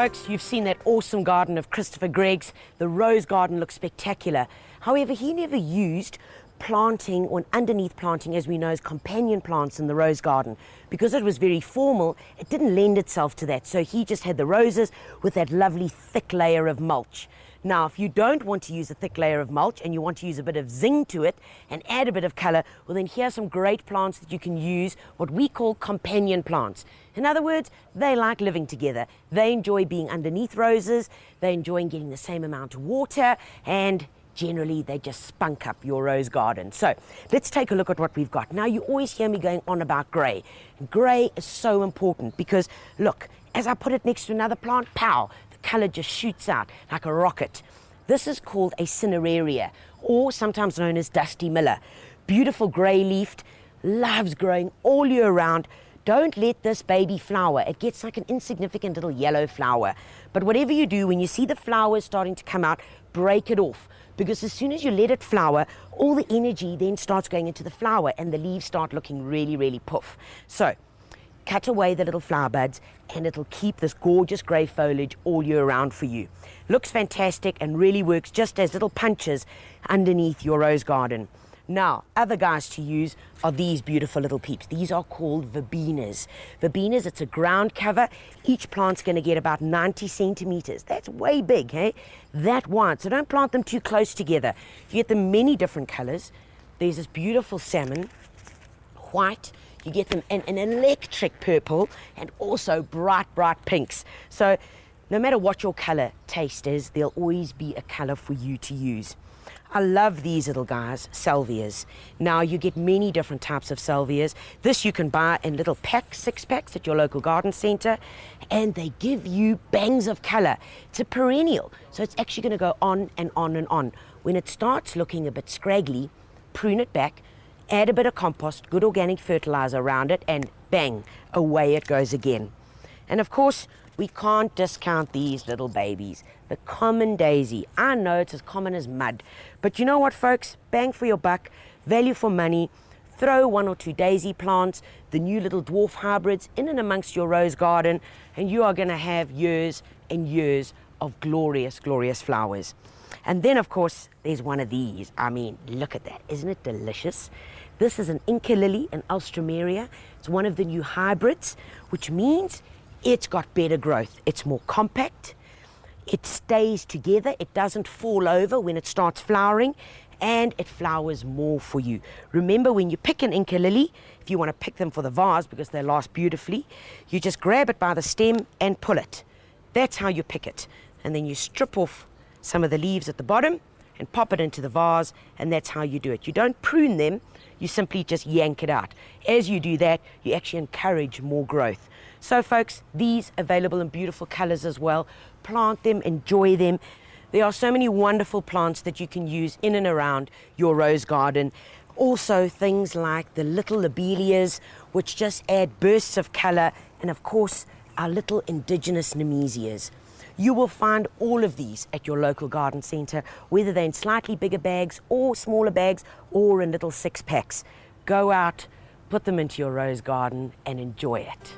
Folks, you've seen that awesome garden of Christopher Gregg's. The rose garden looks spectacular. However, he never used planting or underneath planting, as we know, as companion plants in the rose garden. Because it was very formal, it didn't lend itself to that. So he just had the roses with that lovely thick layer of mulch. Now, if you don't want to use a thick layer of mulch and you want to use a bit of zing to it and add a bit of color, well then here's some great plants that you can use, what we call companion plants. In other words, they like living together. They enjoy being underneath roses, they enjoy getting the same amount of water, and generally they just spunk up your rose garden. So let's take a look at what we've got. Now, you always hear me going on about grey. Grey is so important because, look, as I put it next to another plant, pow, color just shoots out like a rocket. This is called a Cineraria, or sometimes known as Dusty Miller. Beautiful grey leafed, loves growing all year round. Don't let this baby flower. It gets like an insignificant little yellow flower. But whatever you do, when you see the flowers starting to come out, break it off. Because as soon as you let it flower, all the energy then starts going into the flower and the leaves start looking really, really puff. So cut away the little flower buds and it'll keep this gorgeous grey foliage all year round for you. Looks fantastic and really works just as little punches underneath your rose garden. Now, other guys to use are these beautiful little peeps. These are called Verbenas. Verbenas, it's a ground cover. Each plant's going to get about 90 centimeters. That's way big, hey? That wide. So don't plant them too close together. You get them many different colors. There's this beautiful salmon, white. You get them in an electric purple and also bright, bright pinks. So no matter what your color taste is, there'll always be a color for you to use. I love these little guys, Salvias. Now, you get many different types of Salvias. This you can buy in little packs, 6-packs at your local garden center, and they give you bangs of color. It's a perennial, so it's actually going to go on and on and on. When it starts looking a bit scraggly, prune it back, add a bit of compost, good organic fertilizer around it, and bang, away it goes again. And of course, we can't discount these little babies. The common daisy. I know it's as common as mud. But you know what, folks? Bang for your buck, value for money. Throw 1 or 2 daisy plants, the new little dwarf hybrids in and amongst your rose garden, and you are going to have years and years of glorious, glorious flowers. And then, of course, there's one of these. I mean, look at that. Isn't it delicious? This is an Inca lily, an Alstroemeria. It's one of the new hybrids, which means it's got better growth. It's more compact. It stays together. It doesn't fall over when it starts flowering, and it flowers more for you. Remember, when you pick an Inca lily, if you want to pick them for the vase because they last beautifully, you just grab it by the stem and pull it. That's how you pick it. And then you strip off some of the leaves at the bottom and pop it into the vase, and that's how you do it. You don't prune them, you simply just yank it out. As you do that, you actually encourage more growth. So folks, these available in beautiful colors as well. Plant them, enjoy them. There are so many wonderful plants that you can use in and around your rose garden. Also things like the little lobelias, which just add bursts of color, and of course our little indigenous nemesias. You will find all of these at your local garden center, whether they're in slightly bigger bags or smaller bags or in little 6-packs. Go out, put them into your rose garden and enjoy it.